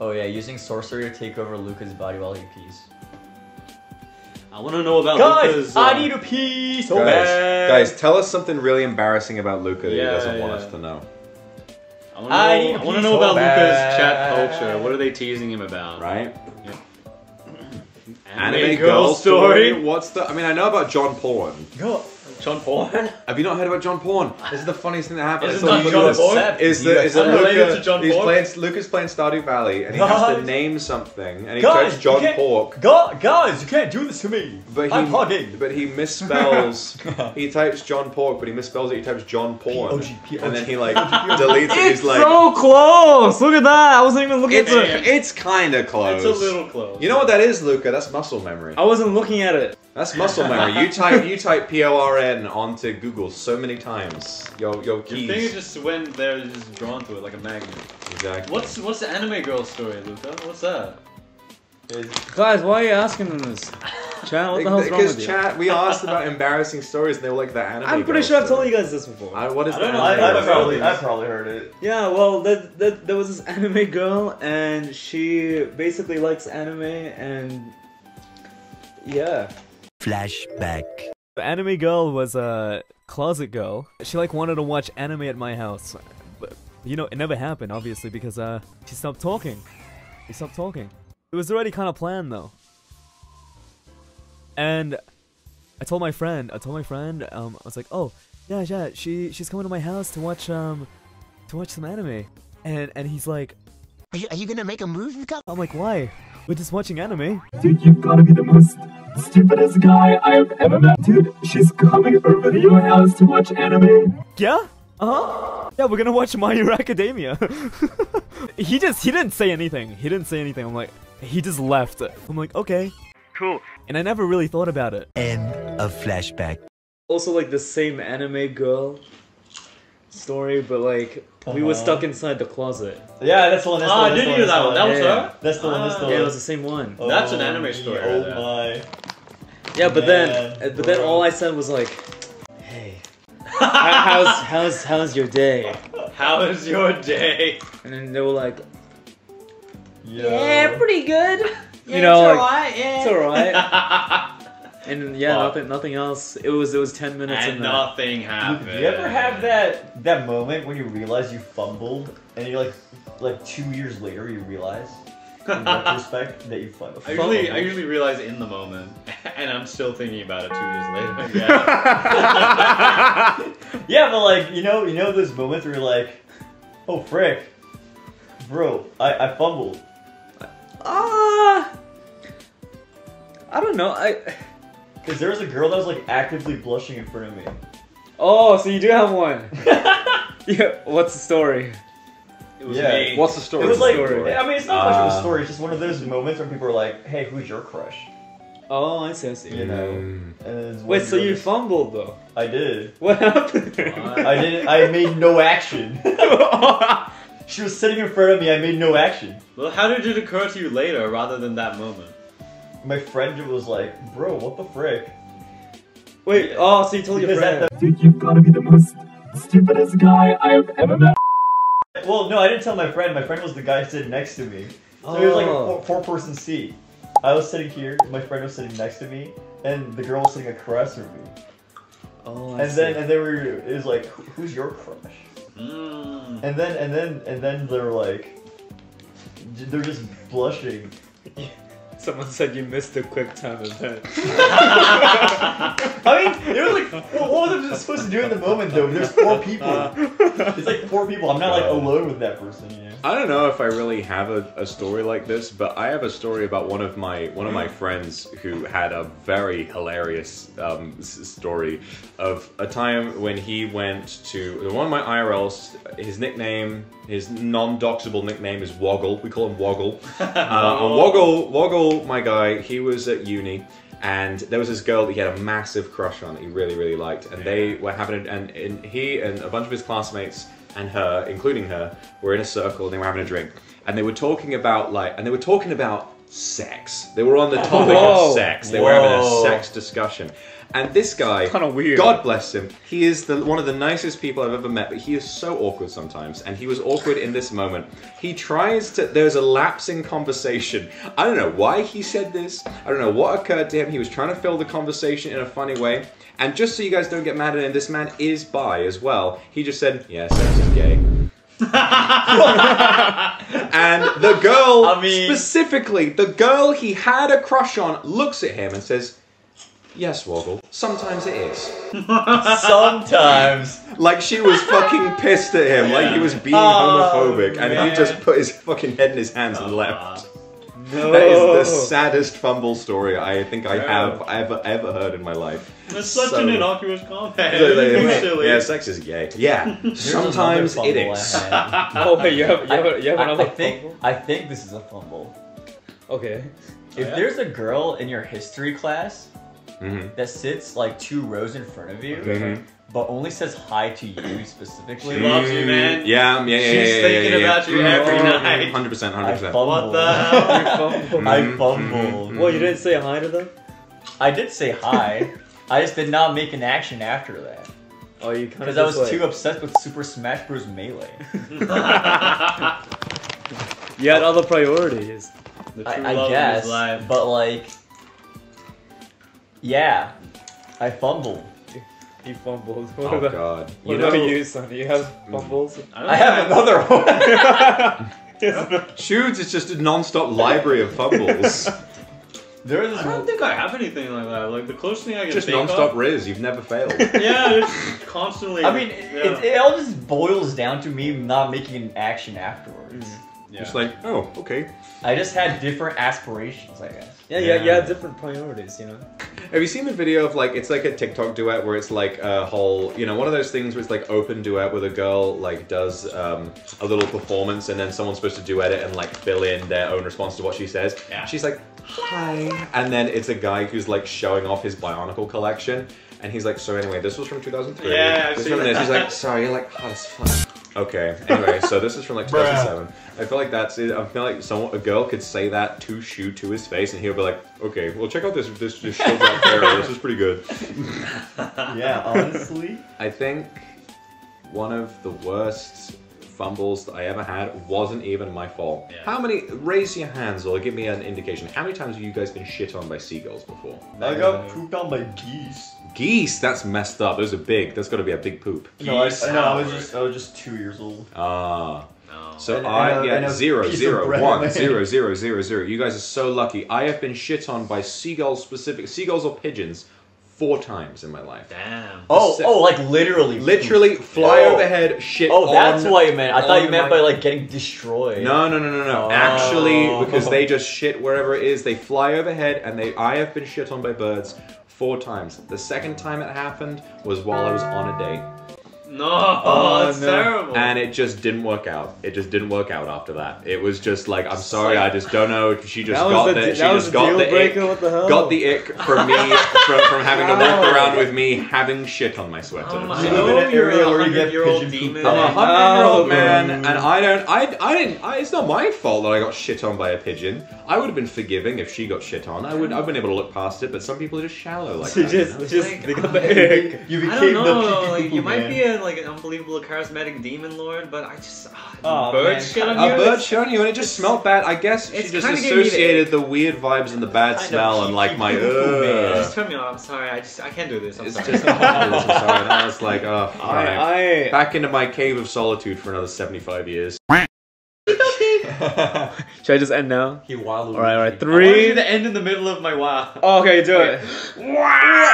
Oh yeah, using sorcery to take over Luca's body while he pees. I want to know about Guys, Luca's... I need to pee so bad. Guys, tell us something really embarrassing about Luca that he doesn't want us to know. I want to know about Luca's chat culture. What are they teasing him about? Right? Yeah. Anime girl story? What's the... I mean, I know about John Porn. John Porn? Have you not heard about John Porn? This is the funniest thing that happened. Is it not John Porn? Is Luca's playing Stardew Valley and he has to name something and he types John Pork. Guys, you can't do this to me. I'm hogging. But he misspells. He types John Pork, but he misspells it. He types John Porn, and then he like deletes it. He's like, so close. Look at that. I wasn't even looking at it. It's kind of close. It's a little close. You know what that is, Luca? That's muscle memory. I wasn't looking at it. That's muscle memory. You type PORN onto Google so many times. Your keys. Your finger just went there, just drawn to it like a magnet. Exactly. What's the anime girl story, Luca? What's that? Guys, why are you asking them this? Chat, what the hell's wrong with you? Because chat, we asked about embarrassing stories and they were like the anime. I'm pretty sure I've told you guys this before. What is that? I probably heard it. Yeah, well, there was this anime girl, and she basically likes anime, and yeah. Flashback. The anime girl was a closet girl. She like wanted to watch anime at my house, but you know it never happened, obviously, because she stopped talking. She stopped talking. It was already kind of planned though. And I told my friend. I was like, oh yeah, she's coming to my house to watch some anime, and he's like, Are you gonna make a move? I'm like, why? We're just watching anime. Dude, you've gotta be the most stupidest guy I've ever met. Dude, she's coming over to your house to watch anime. Yeah? Yeah, we're gonna watch My Hero Academia. He didn't say anything. I'm like, he just left. I'm like, okay, cool. And I never really thought about it. End of flashback. Also, like the same anime girl story, but like we were stuck inside the closet. Yeah, that's the one. I did hear that one. That was her? That's the one. Yeah, it was the same one. That's an anime story. Oh my. Yeah, but then all I said was like, hey, how's your day? How is your day? And then they were like, yeah, pretty good. Yeah, you know, it's like, alright. Yeah. It's alright. And yeah, nothing else. It was 10 minutes and nothing happened. Do you ever have that moment when you realize you fumbled and you like 2 years later you realize in retrospect that you fumbled? I usually realize in the moment, and I'm still thinking about it 2 years later. Yeah. Yeah, but like you know those moments where you're like, oh frick, bro, I fumbled. I don't know. Because there was a girl that was like actively blushing in front of me. Oh, so you do have one. Yeah. What's the story? It was me. What's the story? It was like, I mean, it's not much of a story. It's just one of those moments when people are like, "Hey, who's your crush?" Oh, I see. You know. And wait, so you fumbled though? I did. What happened? I didn't. I made no action. She was sitting in front of me. I made no action. Well, how did it occur to you later rather than that moment? My friend was like, "Bro, what the frick?" Wait. Oh, so you told your friend? Dude, you've gotta be the most stupidest guy I've ever met. Well, no, I didn't tell my friend. My friend was the guy sitting next to me. So it was like a four-person seat. I was sitting here, my friend was sitting next to me, and the girl was sitting across from me. Oh, and then it was like, who's your crush? Mm. And then they were like, they're just blushing. Someone said you missed a quick time event. I mean, it was like, what was I supposed to do in the moment though? There's 4 people. It's like 4 people. I'm not like alone with that person, you know? I don't know if I really have a story like this, but I have a story about one of my friends who had a very hilarious story of a time when he went to one of my IRLs. His nickname, his non-doxable nickname is Woggle. We call him Woggle. Woggle, my guy, he was at uni. And there was this girl that he had a massive crush on that he really, really liked. And they were having, and he and a bunch of his classmates and her, including her, were in a circle and they were having a drink. And they were talking about sex. They were on the topic of sex. They were having a sex discussion. And this guy, kind of weird. God bless him, he is one of the nicest people I've ever met, but he is so awkward sometimes. And he was awkward in this moment. He tries to, there's a lapse in conversation. I don't know why he said this. I don't know what occurred to him. He was trying to fill the conversation in a funny way. And just so you guys don't get mad at him, this man is bi as well. He just said, yeah, sex is gay. And the girl, specifically, the girl he had a crush on, looks at him and says, yes, Woggle, sometimes it is. Sometimes. Like she was fucking pissed at him, like he was being homophobic, and he just put his fucking head in his hands and left. No. That is the saddest fumble story I think I have ever heard in my life. That's such an innocuous comment. Yeah, sex is gay. Yeah, sometimes it is. Oh wait, you have another fumble? I think this is a fumble. Okay. If there's a girl in your history class that sits like 2 rows in front of you, but only says hi to you specifically. She loves you, man. Yeah. She's thinking about you every night. 100%. What the hell? I fumbled. Well, you didn't say hi to them? I did say hi. I just did not make an action after that. Oh, you kind of because I was too obsessed with Super Smash Bros. Melee. You had other priorities. I guess, but like, yeah, I fumbled. You fumbled. Oh god. What about you, Sonny? You have fumbles? I have another one. Shoots is just a non-stop library of fumbles. I don't think I have anything like that. Like the closest thing I can just think non-stop Riz. You've never failed. Yeah, it's constantly. I mean, it all just boils down to me not making an action afterwards. Just like, oh, okay. I just had different aspirations, I guess. Yeah, you had different priorities, you know. Have you seen the video of like, it's like a TikTok duet where it's like a whole, you know, one of those things where it's like open duet where the girl like does a little performance and then someone's supposed to duet it and like fill in their own response to what she says. Yeah. She's like, hi. And then it's a guy who's like showing off his Bionicle collection. And he's like, so anyway, this was from 2003. Yeah, this from this. He's like, sorry, you're like hot as fuck. Okay, anyway, so this is from like 2007. I feel like that's it. I feel like a girl could say that to Shu to his face, and he'll be like, "Okay, well, check out this show back there. This is pretty good." Yeah, honestly, I think one of the worst fumbles that I ever had wasn't even my fault. Yeah. How many? Raise your hands or give me an indication. How many times have you guys been shit on by seagulls before? I got pooped on by geese. Geese? That's messed up. Those are big. That's got to be a big poop. No, I was just 2 years old. Ah. So and 0, 0, 1, 0, 0, 0, 0. You guys are so lucky. I have been shit on by seagulls or pigeons 4 times in my life. Damn. Oh, like literally. Literally fly overhead, shit on. Oh, that's what you meant. I thought you meant by like getting destroyed. No. Actually, because they just shit wherever it is. They fly overhead, and I have been shit on by birds 4 times. The second time it happened was while I was on a date. No, that's terrible. And it just didn't work out. It just didn't work out after that. It was just like, I'm sorry, I just don't know. She just got the ick. Got the ick from me from having to walk around with me having shit on my sweater. Oh my God, you're a 100-year-old demon. I'm a 100-year-old man, and I didn't. It's not my fault that I got shit on by a pigeon. I would have been forgiving if she got shit on. I've been able to look past it, but some people are just shallow like that. They got the ick. You became the you might be like an unbelievable charismatic demon lord, but I just a bird shit on you, and it just smelled bad. I guess she just associated the weird vibes and the bad smell and like my just turn me off. I'm sorry, I can't do this. I'm sorry. I'm sorry. And I was like, oh, alright. Back into my cave of solitude for another 75 years. Should I just end now? He wildly. Alright, 3. I want you to end in the middle of my wow. Oh, okay, do it. Wow!